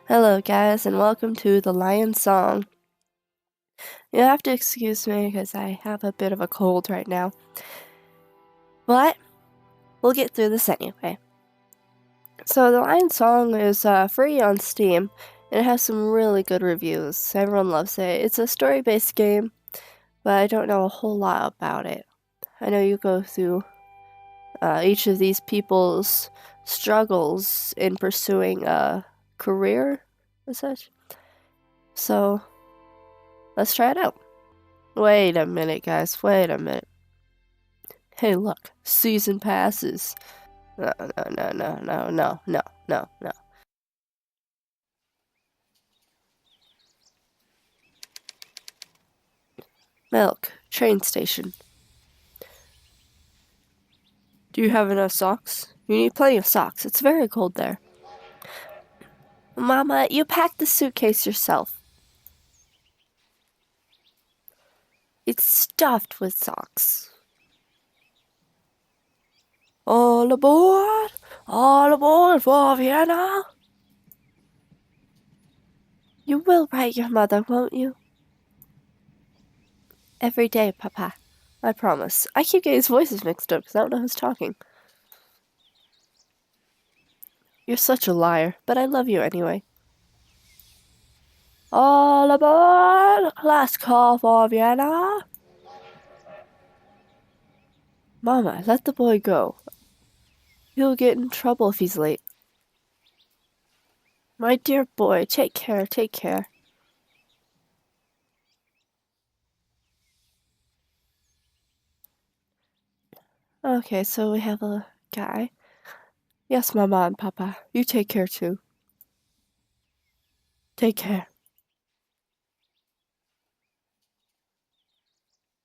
Hello, guys, and welcome to the Lion Song. You have to excuse me because I have a bit of a cold right now. But we'll get through this anyway. So, the Lion Song is free on Steam, and it has some really good reviews. Everyone loves it. It's a story based game, but I don't know a whole lot about it. I know you go through each of these people's struggles in pursuing a career, as such. So, let's try it out. Wait a minute, guys. Wait a minute. Hey, look. Season passes. No. Milk. Train station. Do you have enough socks? You need plenty of socks. It's very cold there. Mama, you packed the suitcase yourself. It's stuffed with socks. All aboard! All aboard for Vienna! You will write your mother, won't you? Every day, Papa. I promise. I keep getting his voices mixed up because I don't know who's talking. You're such a liar, but I love you anyway. All aboard! Last call for Vienna! Mama, let the boy go. He'll get in trouble if he's late. My dear boy, take care, take care. Okay, so we have a guy. Yes, Mama and Papa, you take care too. Take care.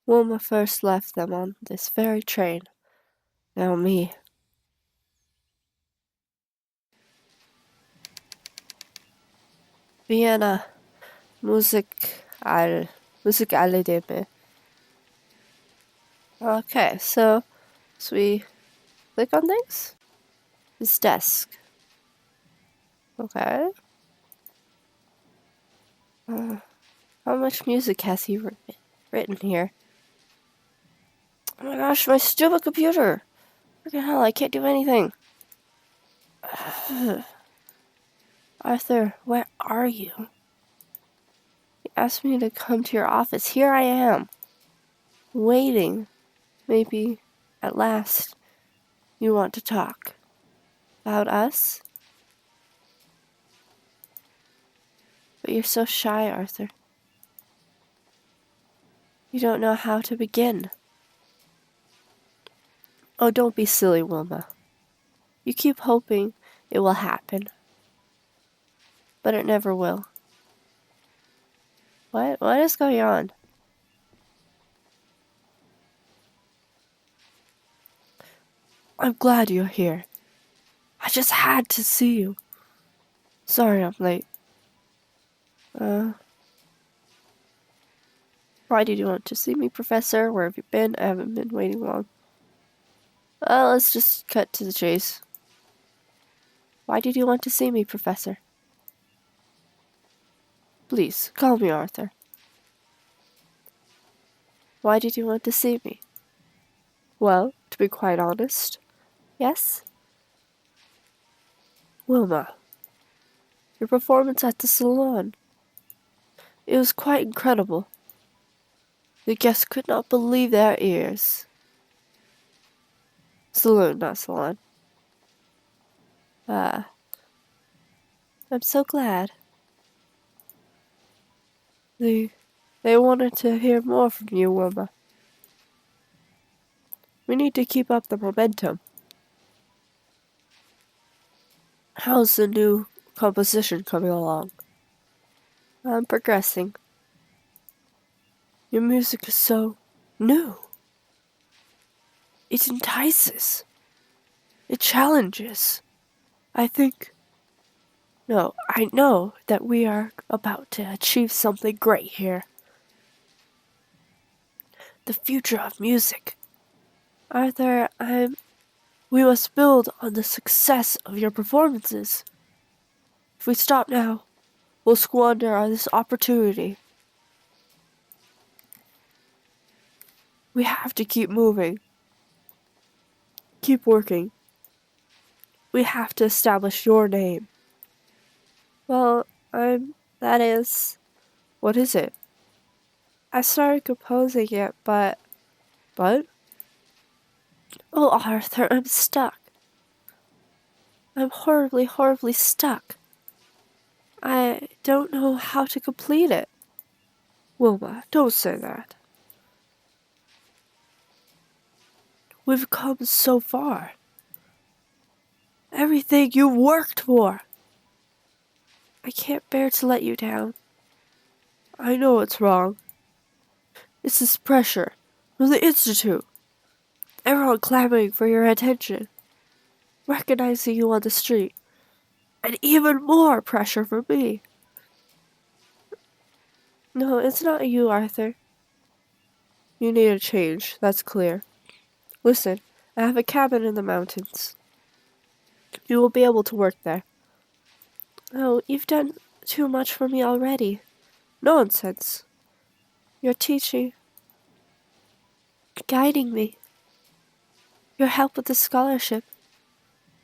Wilma first left them on this very train. Now me. Vienna. Musik alle Deme. Okay, so we click on things? His desk. Okay. How much music has he written here? Oh my gosh, my stupid computer! Freaking hell, I can't do anything. Arthur, where are you? You asked me to come to your office. Here I am. Waiting. Maybe, at last, you want to talk. About us? But you're so shy, Arthur. You don't know how to begin. Oh, don't be silly, Wilma. You keep hoping it will happen. But it never will. What is going on? I'm glad you're here. I just had to see you. Sorry I'm late. Why did you want to see me, Professor? Where have you been? I haven't been waiting long. Let's just cut to the chase. Why did you want to see me, Professor? Please, call me Arthur. Why did you want to see me? Well, to be quite honest, yes? Wilma, your performance at the salon. It was quite incredible. The guests could not believe their ears. Saloon, not salon. I'm so glad. They wanted to hear more from you, Wilma. We need to keep up the momentum. How's the new composition coming along? I'm progressing. Your music is so new. It entices. It challenges. I know that we are about to achieve something great here. The future of music. Arthur, we must build on the success of your performances. If we stop now, we'll squander this opportunity. We have to keep moving. Keep working. We have to establish your name. Well, that is... What is it? I started composing it, but... But? Oh, Arthur, I'm stuck. I'm horribly, horribly stuck. I don't know how to complete it. Wilma, don't say that. We've come so far. Everything you worked for. I can't bear to let you down. I know it's wrong. It's this pressure from the Institute. Everyone clamoring for your attention. Recognizing you on the street. And even more pressure from me. No, it's not you, Arthur. You need a change, that's clear. Listen, I have a cabin in the mountains. You will be able to work there. Oh, you've done too much for me already. Nonsense. You're teaching, guiding me. Your help with the scholarship.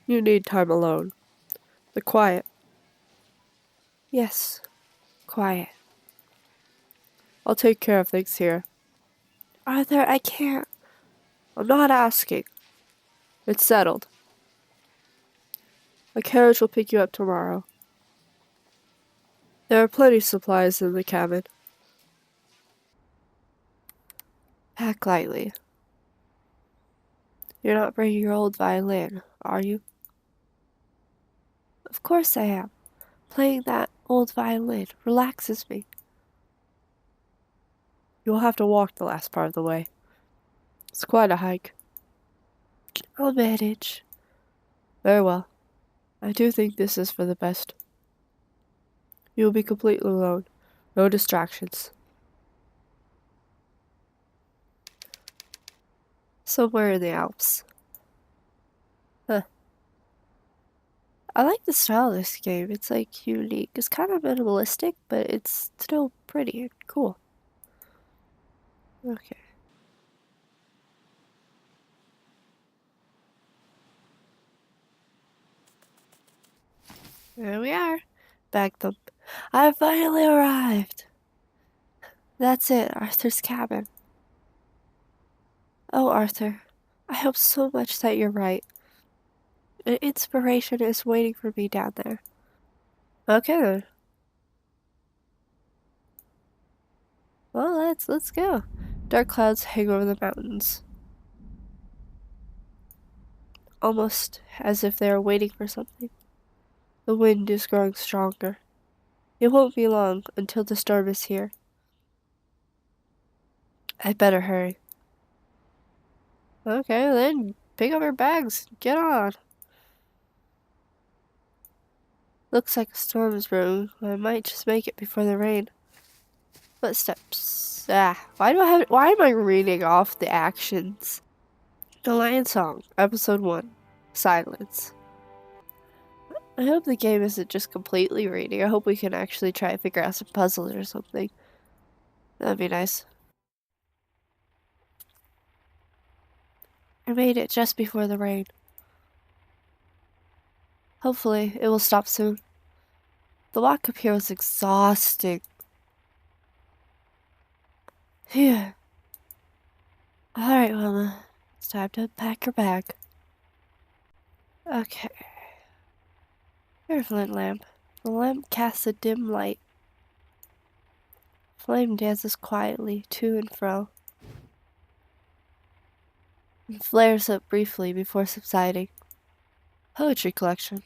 You need time alone. The quiet. Yes, quiet. I'll take care of things here. Arthur, I can't. I'm not asking. It's settled. A carriage will pick you up tomorrow. There are plenty of supplies in the cabin. Pack lightly. You're not bringing your old violin, are you? Of course I am. Playing that old violin relaxes me. You'll have to walk the last part of the way. It's quite a hike. I'll manage. Very well. I do think this is for the best. You'll be completely alone. No distractions. Somewhere in the Alps. Huh. I like the style of this game. It's like unique. It's kind of minimalistic, but it's still pretty and cool. Okay. There we are. Bag thump. I finally arrived. That's it, Arthur's cabin. Oh, Arthur. I hope so much that you're right. An inspiration is waiting for me down there. Okay then. Well, let's go. Dark clouds hang over the mountains. Almost as if they are waiting for something. The wind is growing stronger. It won't be long until the storm is here. I'd better hurry. Okay, then pick up our bags. Get on. Looks like a storm is brewing. I might just make it before the rain. Footsteps. Why am I reading off the actions? The Lion Song, Episode 1. Silence. I hope the game isn't just completely reading. I hope we can actually try to figure out some puzzles or something. That'd be nice. I made it just before the rain. Hopefully, it will stop soon. The walk up here was exhausting. Phew. Alright, Wilma. It's time to pack your bag. Okay. Here's a flint lamp. The lamp casts a dim light. Flame dances quietly to and fro. And flares up briefly before subsiding. Poetry collection.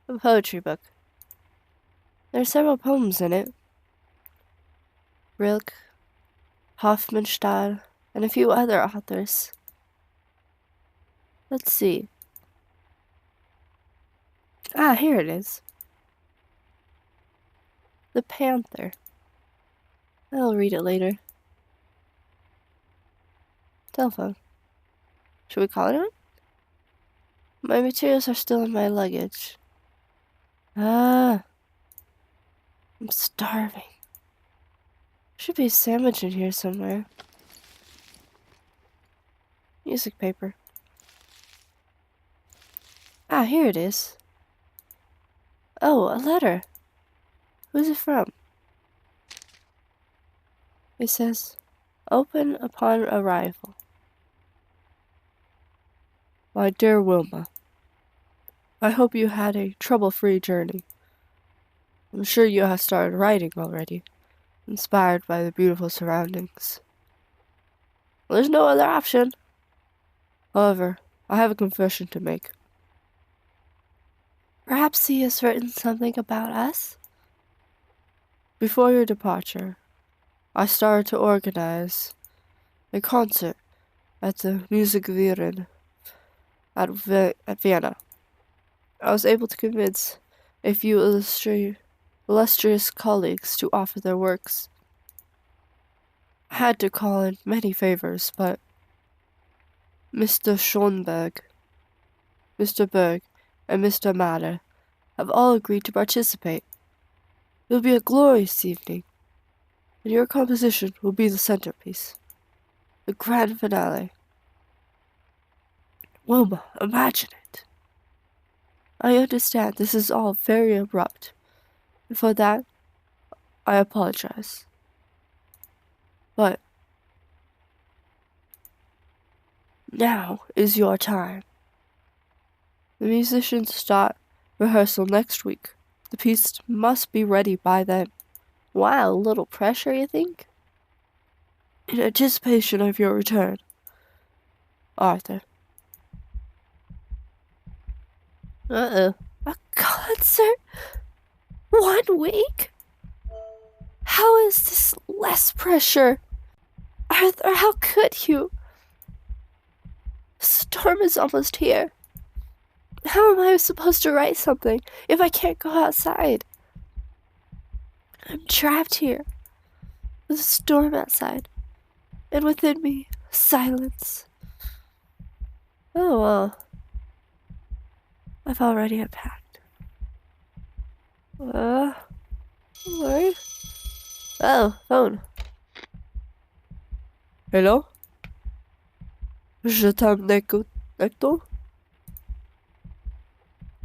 A poetry book. There are several poems in it. Rilke, Hofmannsthal, and a few other authors. Let's see. Ah, here it is. The Panther. I'll read it later. Telephone. Should we call anyone? My materials are still in my luggage. Ah. I'm starving. Should be a sandwich in here somewhere. Music paper. Ah, here it is. Oh, a letter. Who's it from? It says, "Open upon arrival. My dear Wilma, I hope you had a trouble-free journey. I'm sure you have started writing already, inspired by the beautiful surroundings. There's no other option. However, I have a confession to make. Perhaps he has written something about us? Before your departure, I started to organize a concert at the Music Violin at Vienna. I was able to convince a few illustrious colleagues to offer their works. I had to call in many favors, but Mr. Schoenberg, Mr. Berg, and Mr. Mahler have all agreed to participate. It will be a glorious evening, and your composition will be the centerpiece, the grand finale. Wilma, imagine it. I understand this is all very abrupt, and for that, I apologize. But now is your time. The musicians start rehearsal next week. The piece must be ready by then. Wow, a little pressure, you think? In anticipation of your return, Arthur. Uh-oh. A concert? 1 week? How is this less pressure? Arthur, how could you? The storm is almost here. How am I supposed to write something if I can't go outside? I'm trapped here with a storm outside, and within me, silence. Oh well. I've already unpacked. What? Oh, phone. Hello? Je t'aime,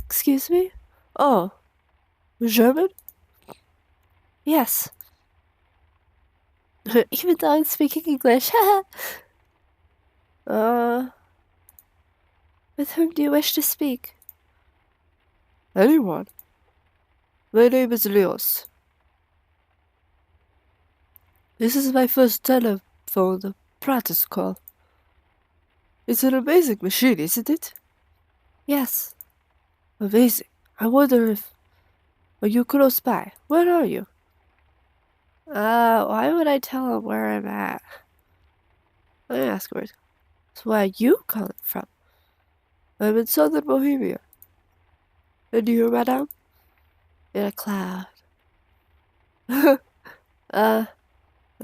Excuse me? Oh, German? Yes. Even though I'm speaking English. With whom do you wish to speak? Anyone. My name is Leos. This is my first telephone practice call. It's an amazing machine, isn't it? Yes. Amazing. I wonder if... Are you close by? Where are you? Why would I tell him where I'm at? Let me ask where. So where are you calling from? I'm in southern Bohemia. And you, madame? In a cloud.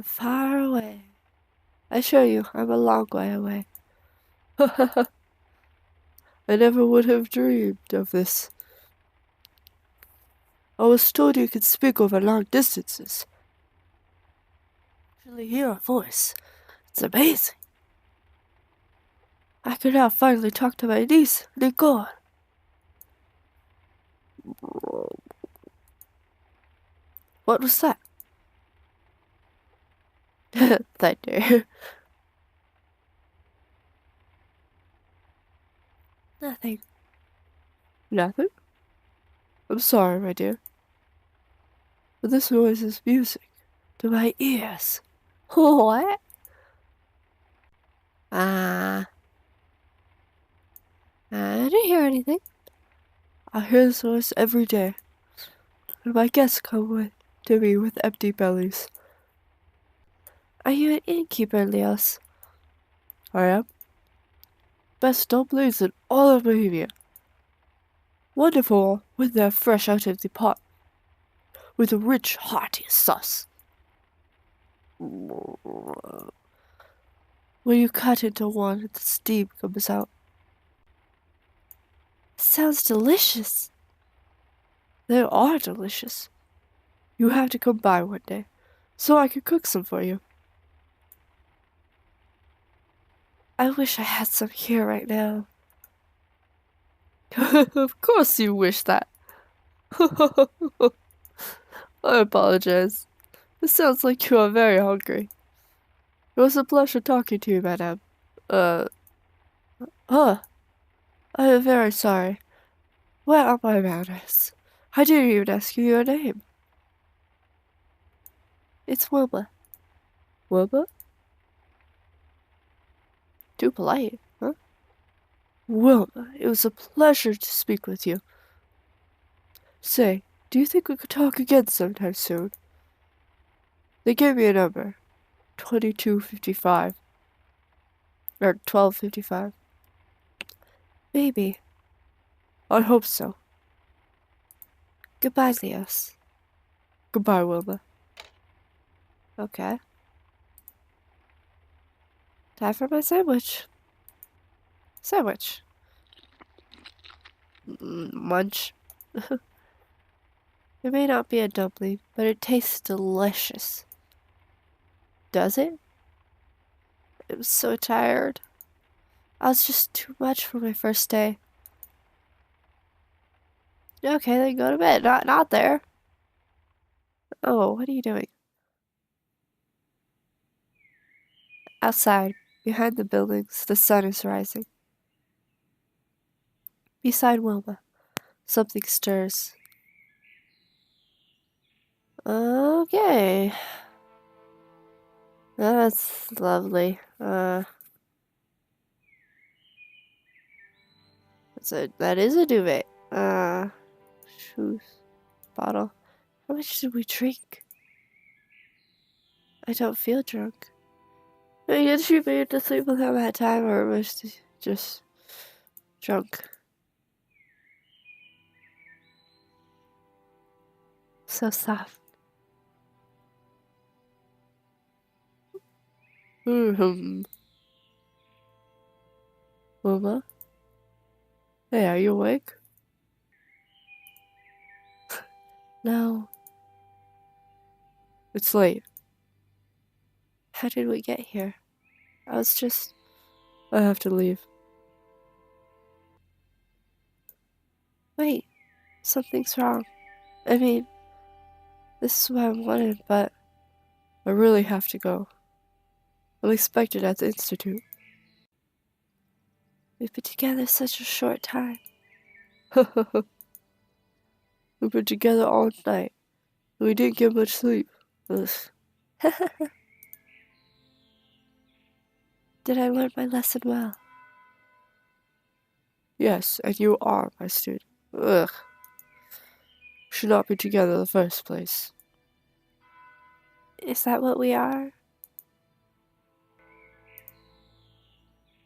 Far away. I assure you, I'm a long way away. I never would have dreamed of this. I was told you could speak over long distances. Actually hear a voice. It's amazing. I can now finally talk to my niece, Nicole. What was that? Thunder. Nothing. Nothing? I'm sorry, my dear. But this noise is music to my ears. What? I didn't hear anything. I hear this noise every day. And my guests come to me with empty bellies. Are you an innkeeper, Leos? I am. Best dumplings in all of Bohemia. Wonderful when they're fresh out of the pot, with a rich, hearty sauce. When you cut into one, the steam comes out. Sounds delicious. They are delicious. You have to come by one day, so I could cook some for you. I wish I had some here right now. Of course you wish that. I apologize. It sounds like you are very hungry. It was a pleasure talking to you, madame. Uh, I am very sorry. Where are my manners? I didn't even ask you your name. It's Wilbur. Wilbur? Too polite, huh? Wilbur, it was a pleasure to speak with you. Say, do you think we could talk again sometime soon? They gave me a number. 2255. Or 1255. Maybe. I hope so. Goodbye, Leos. Goodbye, Wilbur. Okay. Time for my sandwich. Sandwich. Munch. It may not be a dumpling, but it tastes delicious. Does it? I'm so tired. I was just too much for my first day. Okay, then go to bed. Not there. Oh, what are you doing? Outside, behind the buildings, the sun is rising. Beside Wilma, something stirs. Okay. That's lovely. That is a duvet. Shoes. Bottle. How much did we drink? I don't feel drunk. Did she made to sleep with him at time, or was she just drunk? So soft. Wilma? Hey, are you awake? No. It's late. How did we get here? I have to leave. Wait, something's wrong. I mean, this is what I wanted, but I really have to go. I'm expected at the institute. We've been together such a short time. We've been together all night, and we didn't get much sleep. Ugh. Did I learn my lesson well? Yes, and you are my student. Ugh. Should not be together in the first place. Is that what we are?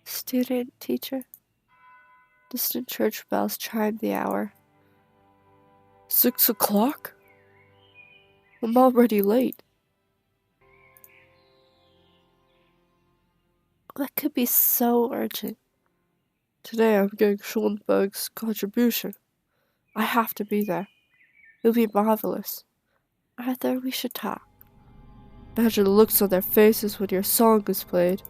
Student, teacher? Distant church bells chime the hour. 6 o'clock? I'm already late. What could be so urgent? Today I'm getting Schoenberg's contribution. I have to be there. It'll be marvelous. Arthur, we should talk. Imagine the looks on their faces when your song is played.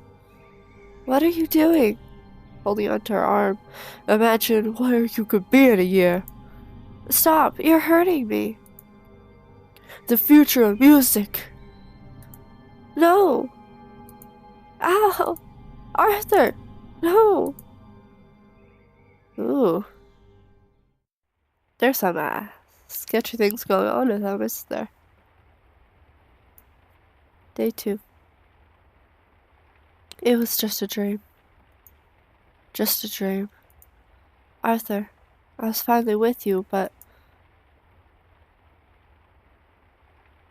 What are you doing? Holding onto her arm. Imagine where you could be in a year. Stop, you're hurting me. The future of music. No. Ow. Arthur, no. Ooh. There's some sketchy things going on with them, isn't there? Day 2. It was just a dream. Just a dream. Arthur, I was finally with you, but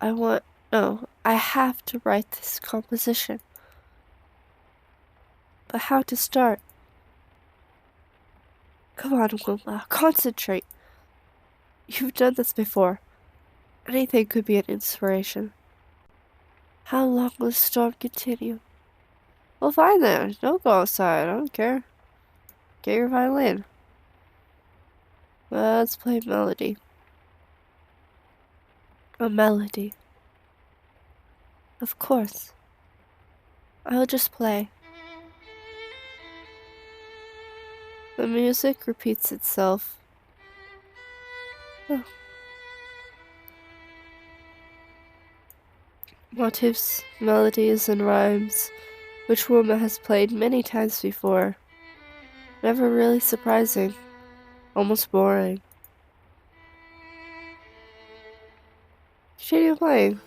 I have to write this composition. But how to start? Come on, Wilma, concentrate. You've done this before. Anything could be an inspiration. How long will the storm continue? Well, fine then. Don't go outside. I don't care. Get your violin. Let's play melody. A melody. Of course. I'll just play. The music repeats itself. Oh. Motifs, melodies, and rhymes, which woman has played many times before. Never really surprising. Almost boring. Continue playing.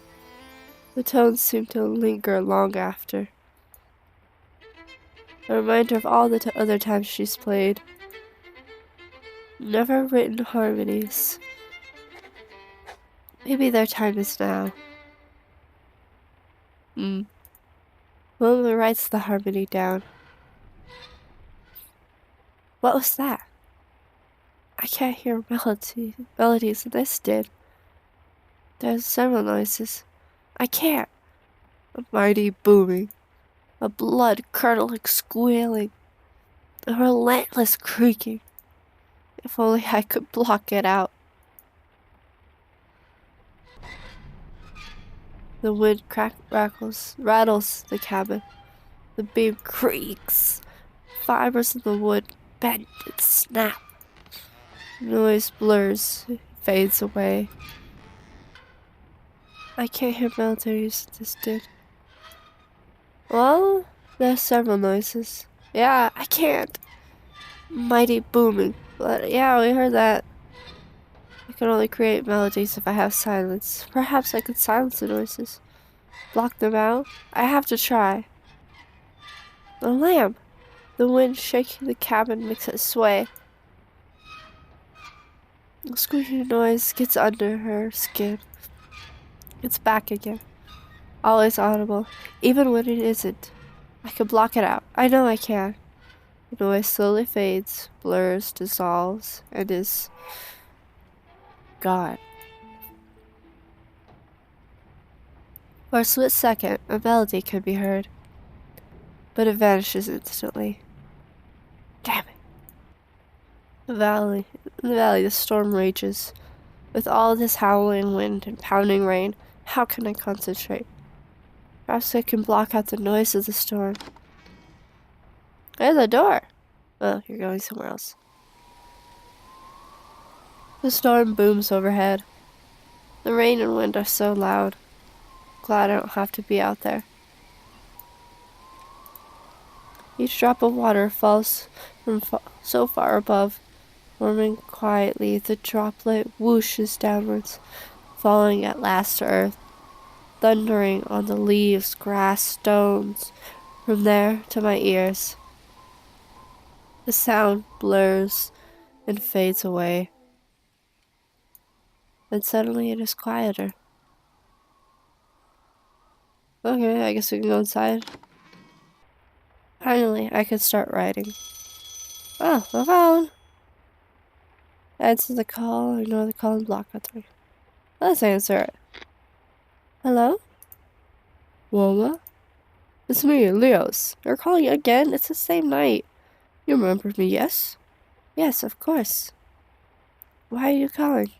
The tones seem to linger long after. A reminder of all the other times she's played. Never written harmonies. Maybe their time is now. Wilma writes the harmony down. What was that? I can't hear melodies, and this did. There's several noises. I can't. A mighty booming. A blood-curdling squealing. A relentless creaking. If only I could block it out. The wind rattles the cabin. The beam creaks. Fibers of the wood bend and snap. Noise blurs, fades away. I can't hear melodies this did. Well, there's several noises. Yeah, I can't. Mighty booming. But yeah, we heard that. I can only create melodies if I have silence. Perhaps I could silence the noises. Block them out? I have to try. The lamp! The wind shaking the cabin makes it sway. The squeaking noise gets under her skin. It's back again. Always audible, even when it isn't. I can block it out. I know I can. The noise slowly fades, blurs, dissolves, and is gone. For a split second, a melody can be heard, but it vanishes instantly. Damn it. In the valley, the storm rages. With all this howling wind and pounding rain, how can I concentrate? Perhaps I can block out the noise of the storm. There's a door. Oh, you're going somewhere else. The storm booms overhead. The rain and wind are so loud. Glad I don't have to be out there. Each drop of water falls from so far above. Forming quietly, the droplet whooshes downwards, falling at last to earth, thundering on the leaves, grass, stones, from there to my ears. The sound blurs and fades away. Then suddenly it is quieter. Okay, I guess we can go inside. Finally, I can start writing. Oh, my phone! Answer the call, ignore the call, and block out 3. Let's answer it. Hello? Wilma? It's me, Leos. You're calling again? It's the same night. You remember me, yes? Yes, of course. Why are you calling?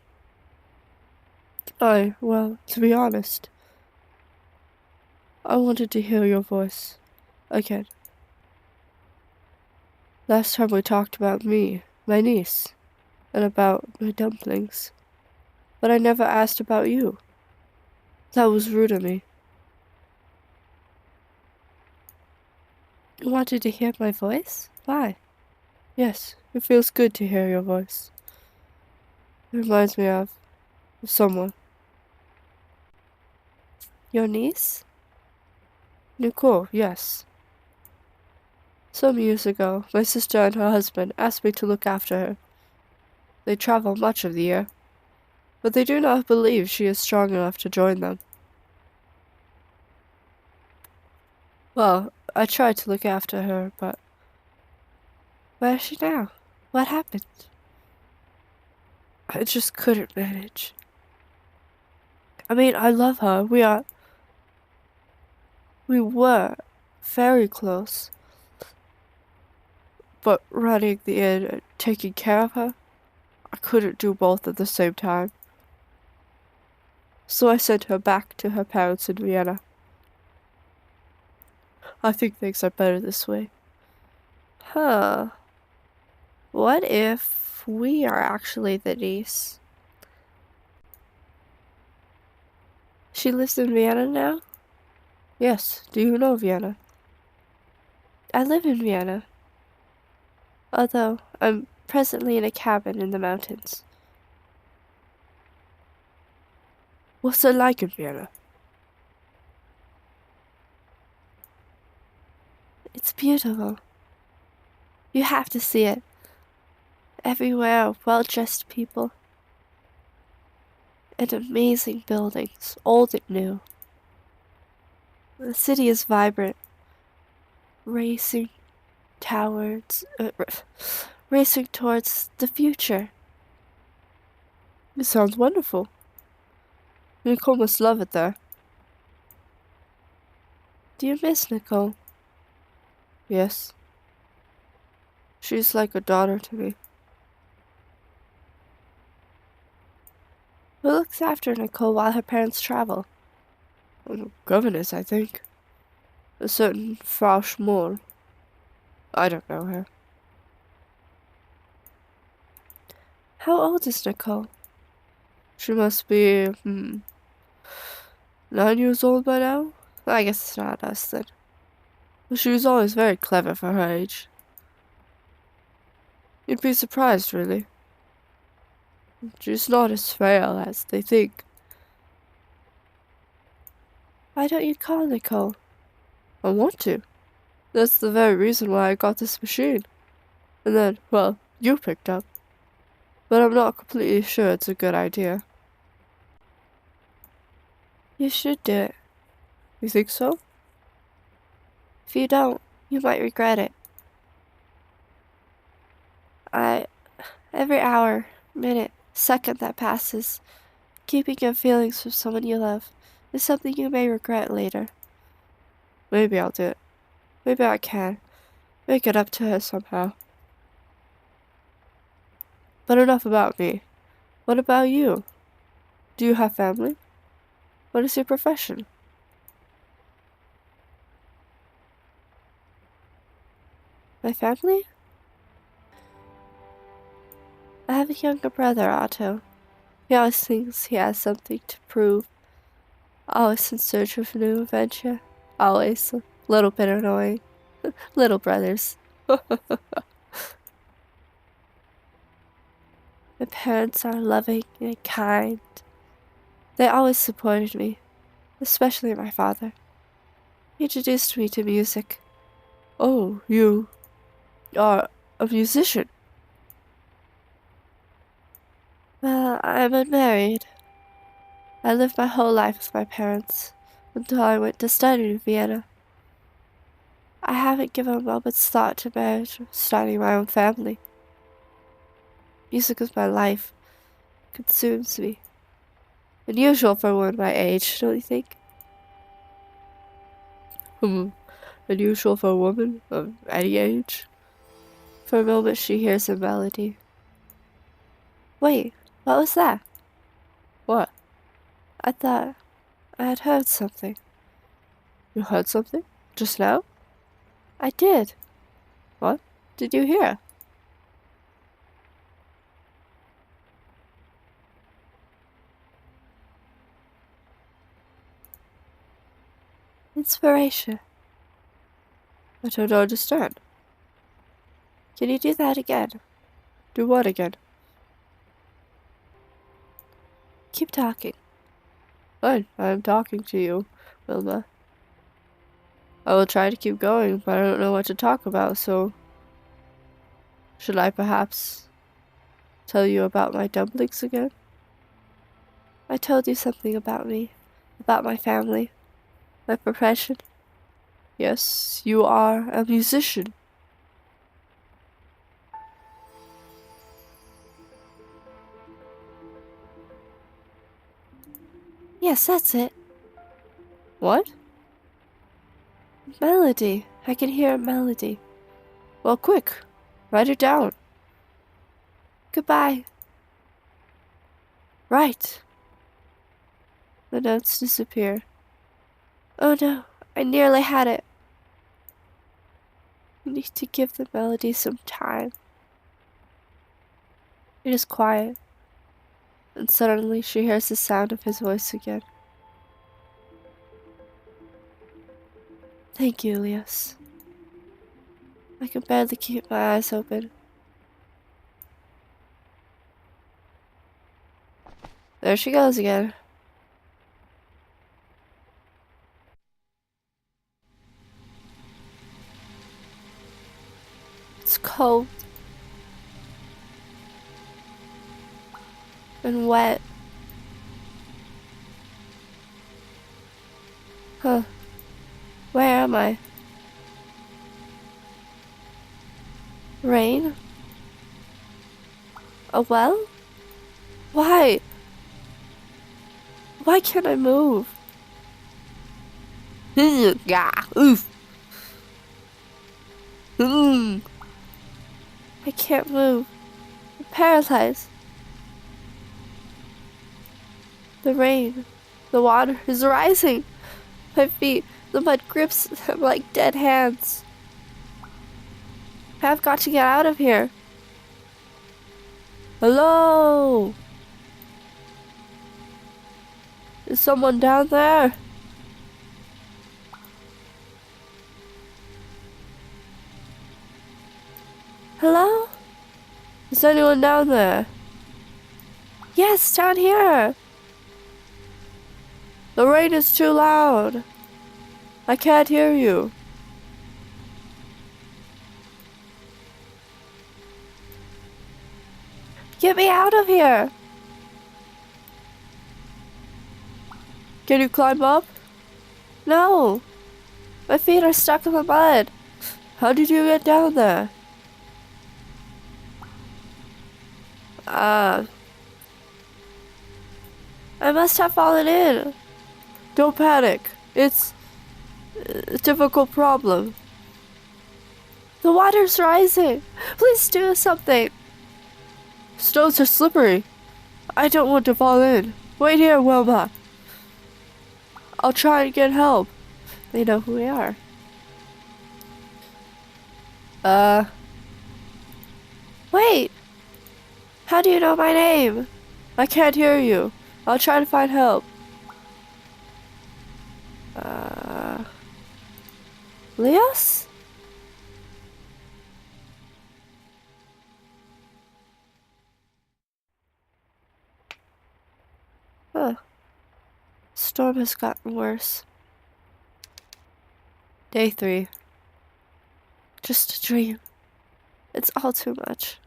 Well, to be honest, I wanted to hear your voice again. Last time we talked about me, my niece, and about my dumplings. But I never asked about you. That was rude of me. You wanted to hear my voice? Why? Yes, it feels good to hear your voice. It reminds me of someone. Your niece? Nicole, yes. Some years ago, my sister and her husband asked me to look after her. They travel much of the year, but they do not believe she is strong enough to join them. Well, I tried to look after her, but where is she now? What happened? I just couldn't manage. I mean, I love her. We were very close. But running the inn and taking care of her, I couldn't do both at the same time. So I sent her back to her parents in Vienna. I think things are better this way. Huh. What if we are actually the niece? She lives in Vienna now? Yes. Do you know Vienna? I live in Vienna. Although I'm presently in a cabin in the mountains. What's it like in Vienna? It's beautiful. You have to see it. Everywhere are well-dressed people. And amazing buildings, old and new. The city is vibrant, racing towards, racing towards the future. It sounds wonderful. Nicole must love it there. Do you miss Nicole? Yes. She's like a daughter to me. Who looks after Nicole while her parents travel? A governess, I think. A certain Frau Schmoll. I don't know her. How old is Nicole? She must be, 9 years old by now? I guess it's not us then. But she was always very clever for her age. You'd be surprised, really. She's not as frail as they think. Why don't you call Nicole? I want to. That's the very reason why I got this machine. And then, well, you picked up. But I'm not completely sure it's a good idea. You should do it. You think so? If you don't, you might regret it. Every hour, minute, second that passes, keeping your feelings from someone you love is something you may regret later. Maybe I'll do it. Maybe I can. Make it up to her somehow. But enough about me. What about you? Do you have family? What is your profession? My family? I have a younger brother, Otto. He always thinks he has something to prove. Always in search of a new adventure. Always a little bit annoying. Little brothers. My parents are loving and kind. They always supported me, especially my father. He introduced me to music. Oh, you are a musician? Well, I'm unmarried. I lived my whole life with my parents until I went to study in Vienna. I haven't given a moment's thought to marriage or starting my own family. Music is my life. It consumes me. Unusual for one my age, don't you think? Unusual for a woman of any age. For a moment she hears a melody. Wait, what was that? What? I thought I had heard something. You heard something? Just now? I did. What did you hear? Inspiration. I don't understand. Can you do that again? Do what again? Keep talking. Fine, I'm talking to you, Wilma. I will try to keep going, but I don't know what to talk about, so... Should I perhaps tell you about my dumplings again? I told you something about me, about my family, my profession. Yes, you are a musician. Yes, that's it. What? Melody. I can hear a melody. Well, quick. Write it down. Goodbye. Right. The notes disappear. Oh no, I nearly had it. I need to give the melody some time. It is quiet, and suddenly she hears the sound of his voice again. Thank you, Elias. I can barely keep my eyes open. There she goes again. It's cold. And wet. Huh. Where am I? Rain? A well? Why? Why can't I move? Yeah, oof. I can't move. I'm paralyzed. The rain, the water is rising. My feet, the mud grips them like dead hands. I've got to get out of here. Hello? Is someone down there? Hello? Is anyone down there? Yes, down here. The rain is too loud. I can't hear you. Get me out of here. Can you climb up? No. My feet are stuck in the mud. How did you get down there? I must have fallen in. Don't panic. It's a difficult problem. The water's rising. Please do something. Stones are slippery. I don't want to fall in. Wait here, Wilma. I'll try and get help. They know who we are. Wait. How do you know my name? I can't hear you. I'll try to find help. Elias? Huh. Storm has gotten worse. Day 3. Just a dream. It's all too much.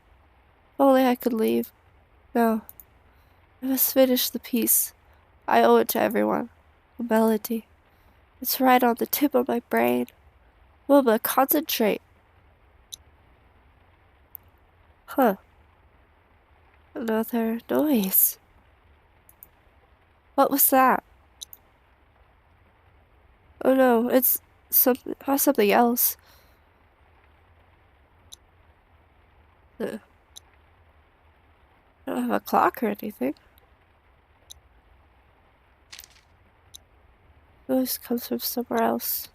If only I could leave. No. I must finish the piece. I owe it to everyone. A melody. It's right on the tip of my brain. Wilma, concentrate. Huh. Another noise. What was that? Oh no, it's something else. I don't have a clock or anything. Noise comes from somewhere else.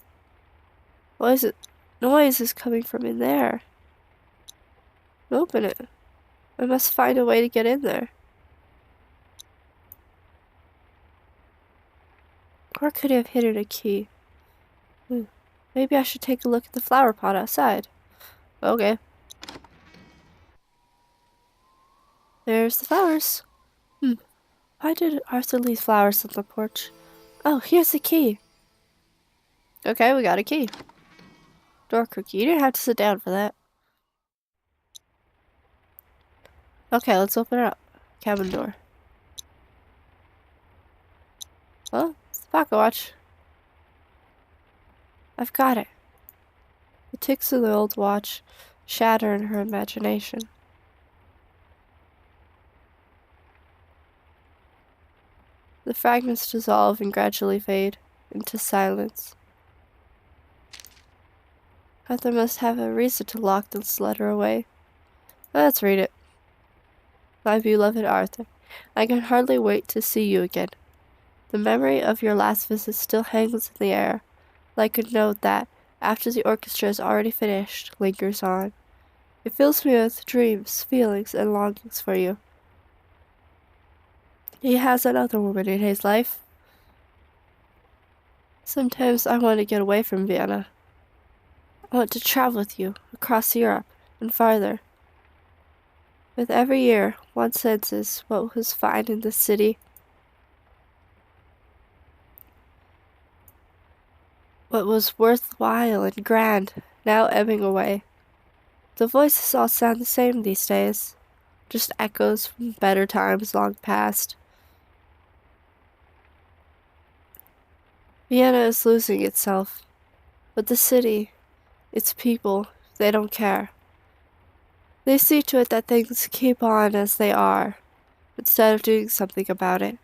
Why is it? Noise is coming from in there. Open it. I must find a way to get in there. Or could I have hidden a key? Maybe I should take a look at the flower pot outside. Okay. There's the flowers. Why did Arthur leave flowers on the porch? Oh, here's the key. Okay, we got a key. Door cookie. You didn't have to sit down for that. Okay, let's open it up. Cabin door. Well, it's the pocket watch. I've got it. The ticks of the old watch shatter in her imagination. The fragments dissolve and gradually fade into silence. Arthur must have a reason to lock this letter away. Let's read it. My beloved Arthur, I can hardly wait to see you again. The memory of your last visit still hangs in the air, like a note that, after the orchestra is already finished, lingers on. It fills me with dreams, feelings, and longings for you. He has another woman in his life. Sometimes I want to get away from Vienna. I want to travel with you across Europe and farther. With every year, one senses what was fine in the city, what was worthwhile and grand, now ebbing away. The voices all sound the same these days, just echoes from better times long past. Vienna is losing itself, but the city, its people, they don't care. They see to it that things keep on as they are, instead of doing something about it.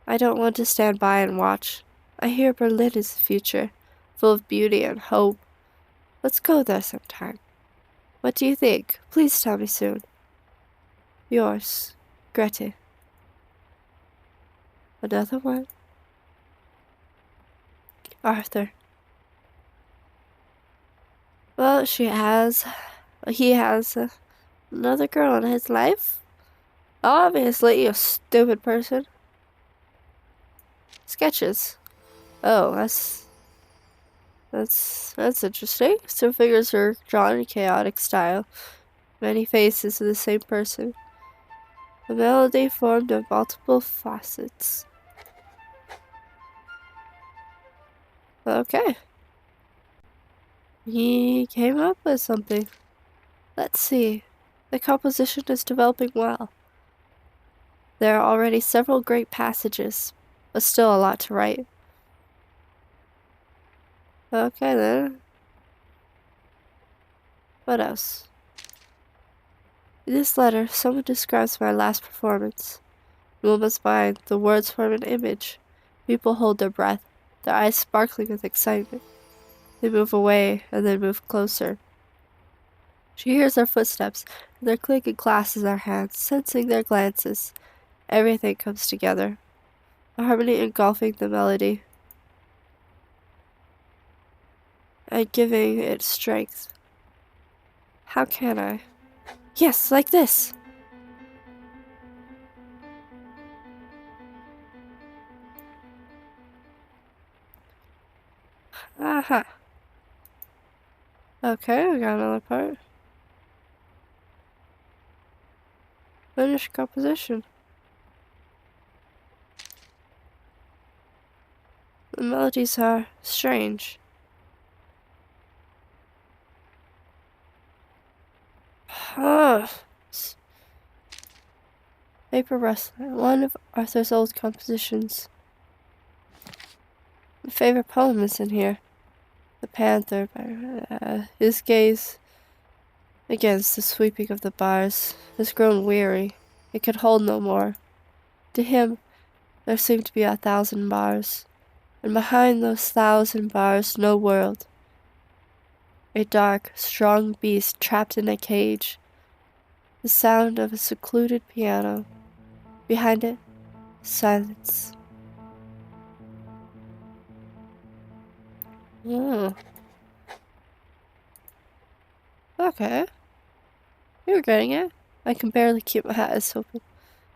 I don't want to stand by and watch. I hear Berlin is the future, full of beauty and hope. Let's go there sometime. What do you think? Please tell me soon. Yours, Grete. Another one? Arthur. Well, he has another girl in his life. Obviously, you stupid person. Sketches. Oh, that's interesting. Some figures are drawn in chaotic style. Many faces of the same person. A melody formed of multiple facets. Okay. He came up with something. Let's see. The composition is developing well. There are already several great passages, but still a lot to write. Okay then. What else? In this letter, someone describes my last performance. In woman's mind, the words form an image. People hold their breath, their eyes sparkling with excitement. They move away and then move closer. She hears our footsteps, and their clinking clasps our hands, sensing their glances. Everything comes together, a harmony engulfing the melody and giving it strength. How can I? Yes, like this! Aha! Okay, we got another part. Finished composition. The melodies are strange. Huh. Paper Wrestler, one of Arthur's old compositions. My favorite poem is in here. The Panther, by his gaze against the sweeping of the bars has grown weary. It could hold no more. To him, there seemed to be 1,000 bars, and behind those 1,000 bars no world. A dark, strong beast trapped in a cage. The sound of a secluded piano. Behind it, silence. Oh. Okay. You're getting it. I can barely keep my eyes open.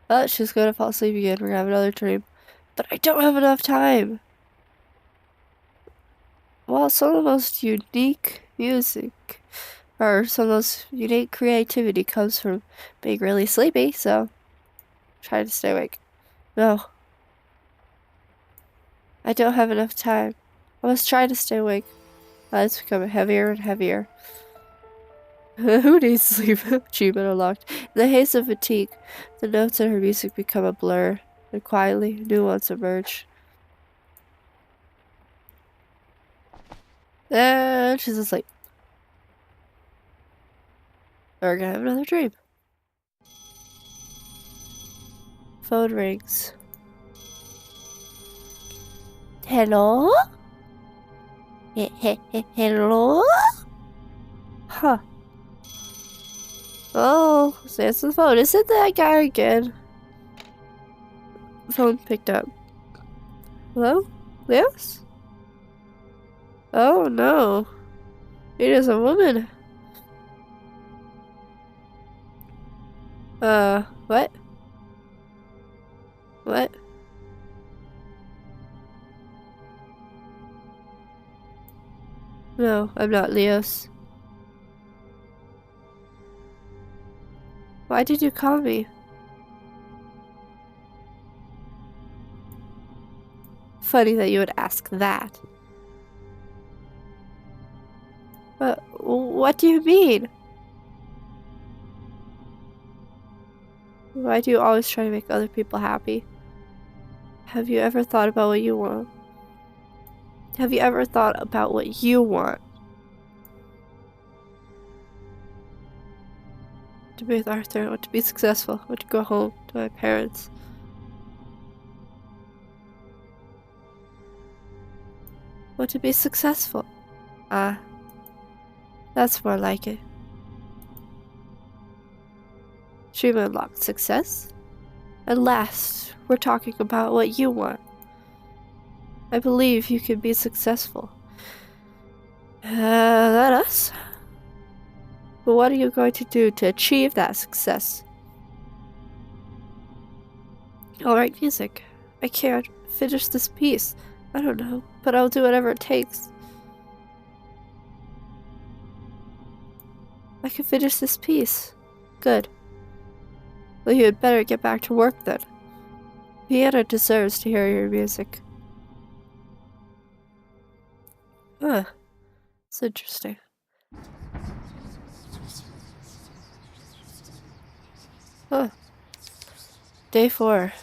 But she's gonna fall asleep again. We're gonna have another dream. But I don't have enough time. Well, some of the most unique music, or some of the most unique creativity comes from being really sleepy, so try to stay awake. No. I don't have enough time. I must try to stay awake. It's becoming heavier and heavier. Who needs sleep? Achievement unlocked. In the haze of fatigue, the notes in her music become a blur, and quietly, new ones emerge. And she's asleep. We're gonna have another dream. Phone rings. Hello? Hello? Huh. Oh, so answer the phone. Is it that guy again? Phone picked up. Hello? Yes? Oh no. It is a woman. What? What? No, I'm not Leos. Why did you call me? Funny that you would ask that. What do you mean? Why do you always try to make other people happy? Have you ever thought about what you want? Have you ever thought about what you want? To be with Arthur, I want to be successful, I want to go home to my parents. I want to be successful. Ah, that's more like it. Dream unlocked success. At last, we're talking about what you want. I believe you can be successful. That us? But what are you going to do to achieve that success? I'll write music. I can't finish this piece. I don't know, but I'll do whatever it takes. I can finish this piece. Good. Well, you had better get back to work then. Vienna deserves to hear your music. Huh. It's interesting. Huh. Day 4.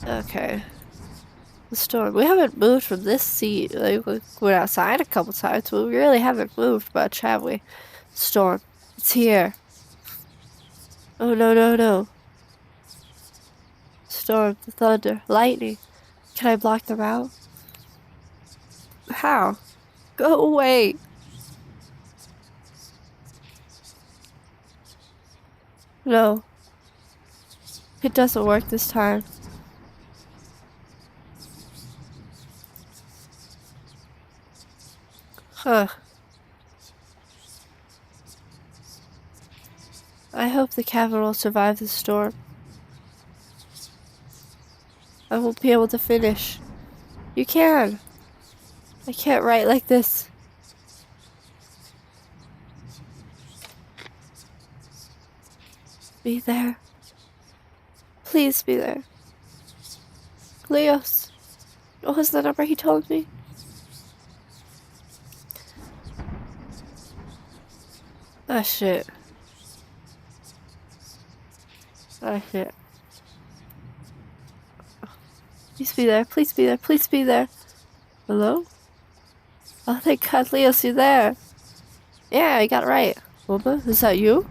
Okay. The storm. We haven't moved from this seat. Like, we went outside a couple times, but we really haven't moved much, have we? Storm. It's here. Oh, no, no, no. Storm, the thunder, lightning. Can I block them out? How? Go away. No. It doesn't work this time. Huh. I hope the cabin will survive the storm. I won't be able to finish. You can. I can't write like this. Be there. Please be there. Leos. What was the number he told me? Ah, shit. Ah, shit. Please be there. Please be there. Please be there. Hello? Oh, thank God, Leos, you're there. Yeah, I got it right. Wilma, is that you?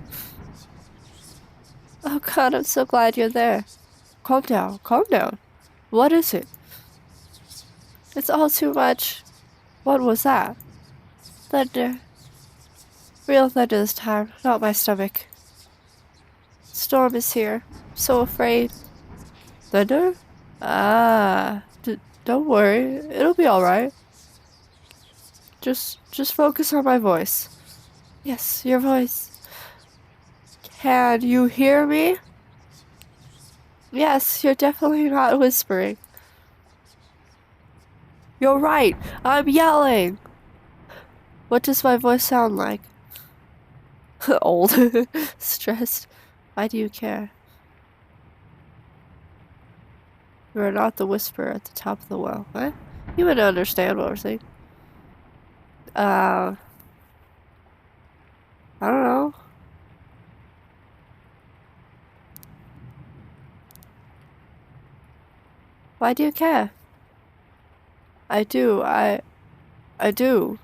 Oh God, I'm so glad you're there. Calm down, calm down. What is it? It's all too much. What was that? Thunder. Real thunder this time, not my stomach. Storm is here. I'm so afraid. Thunder? Ah, don't worry. It'll be alright. Just focus on my voice. Yes, your voice. Can you hear me? Yes, you're definitely not whispering. You're right, I'm yelling. What does my voice sound like? Old. Stressed. Why do you care? You are not the whisperer at the top of the well. What? You wouldn't understand what we're saying. I don't know. Why do you care? I do. I do.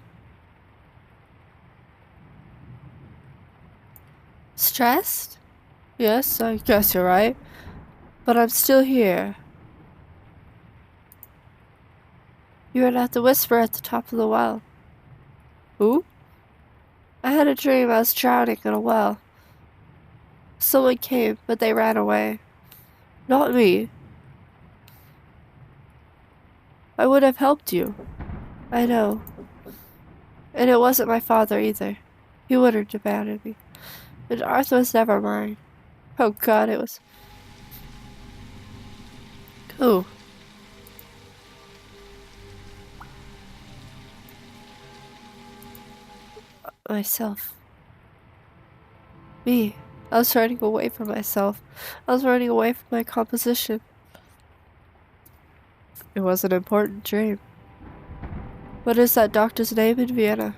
Stressed? Yes, I guess you're right. But I'm still here. You are not the whisperer at the top of the well. Who? I had a dream I was drowning in a well. Someone came, but they ran away. Not me. I would have helped you. I know. And it wasn't my father either. He wouldn't abandon me. And Arthur was never mine. Oh God, it was... Who? Myself. Me. I was running away from myself. I was running away from my composition. It was an important dream. What is that doctor's name in Vienna?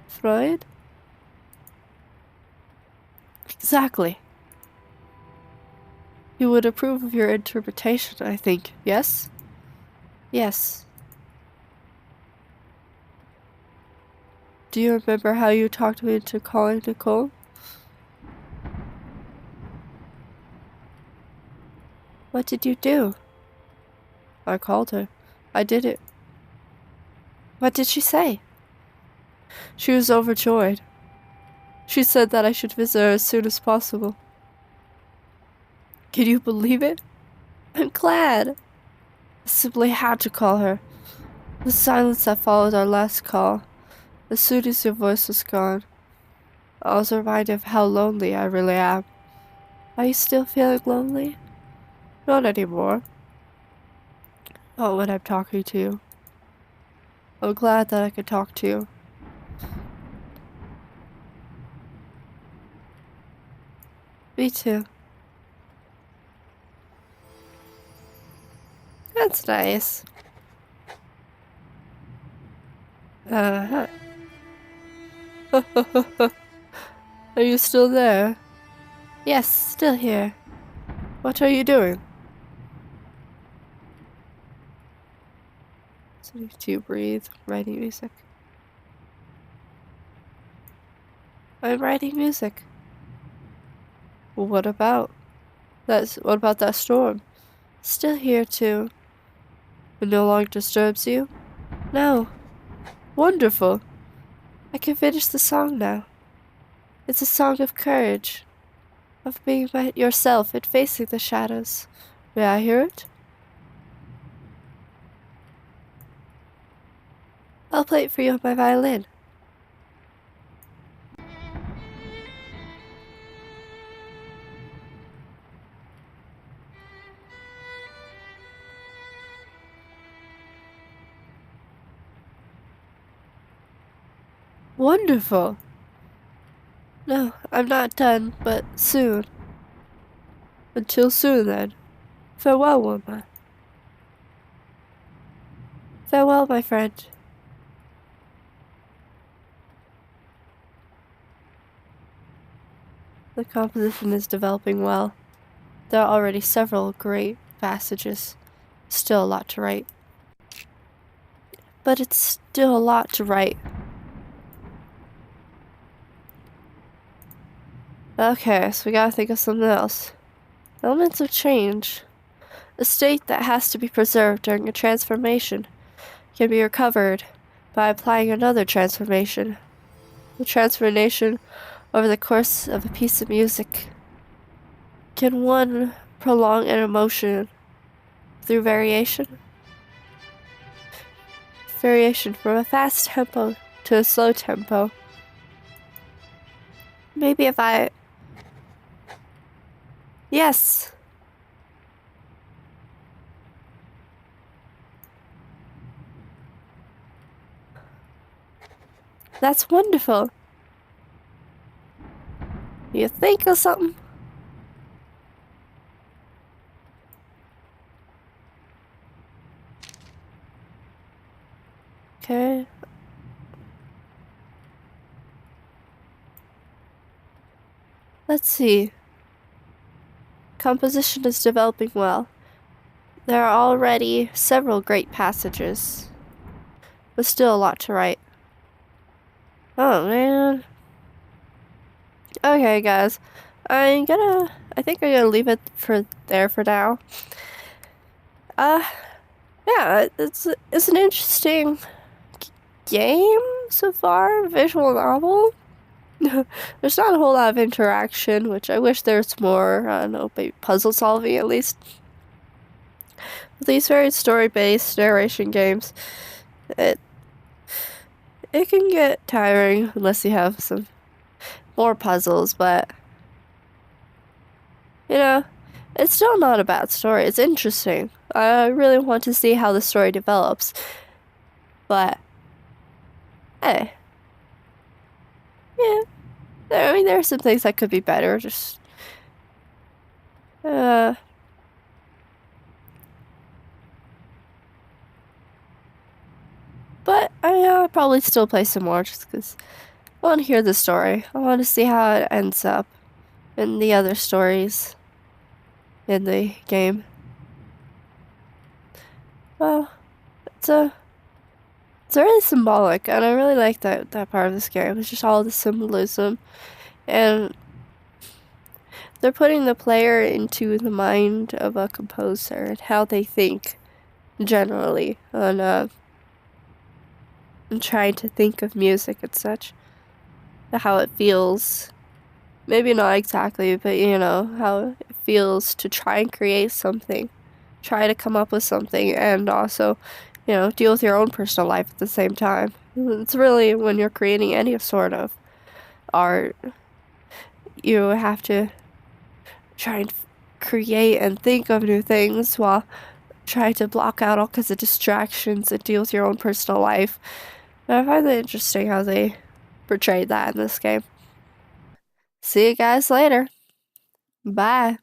Freud? Exactly. He would approve of your interpretation, I think. Yes? Yes. Do you remember how you talked me into calling Nicole? What did you do? I called her. I did it. What did she say? She was overjoyed. She said that I should visit her as soon as possible. Can you believe it? I'm glad. I simply had to call her. The silence that followed our last call, as soon as your voice was gone, I was reminded of how lonely I really am. Are you still feeling lonely? Not anymore. Not when I'm talking to you. I'm glad that I could talk to you. Me too. That's nice. Uh-huh. Are you still there? Yes, still here. What are you doing? Listening to you breathe, writing music. I'm writing music. Well, what about that storm? Still here too. It no longer disturbs you? No. Wonderful. I can finish the song now. It's a song of courage. Of being by yourself and facing the shadows. May I hear it? I'll play it for you on my violin. Wonderful. No, I'm not done, but soon. Until soon, then. Farewell, woman. Farewell, my friend. The composition is developing well. There are already several great passages. Still a lot to write. But it's still a lot to write. Okay, so we gotta think of something else. Elements of change. A state that has to be preserved during a transformation can be recovered by applying another transformation. The transformation over the course of a piece of music. Can one prolong an emotion through variation? Variation from a fast tempo to a slow tempo. Maybe if I... Yes! That's wonderful. You think of something? Okay. Let's see. Composition is developing well. There are already several great passages, but still a lot to write. Oh man. Okay, guys. I think I'm gonna leave it for now. Yeah, it's an interesting game so far, visual novel. There's not a whole lot of interaction, which I wish there's more, I don't know, maybe puzzle solving at least. these very story-based narration games, it it can get tiring unless you have some more puzzles, but you know, it's still not a bad story. It's interesting. I really want to see how the story develops. But hey, yeah, I mean, there are some things that could be better. Just but I'll probably still play some more just because I want to hear the story. I want to see how it ends up in the other stories in the game. Well, it's a it's really symbolic, and I really like that part of this game. It's just all the symbolism, and they're putting the player into the mind of a composer and how they think generally on and trying to think of music and such, how it feels. Maybe not exactly, but you know, how it feels to try and create something, try to come up with something, and also, you know, deal with your own personal life at the same time. It's really when you're creating any sort of art, you have to try and create and think of new things while trying to block out all kinds of distractions and deal with your own personal life. And I find it interesting how they portrayed that in this game. See you guys later. Bye.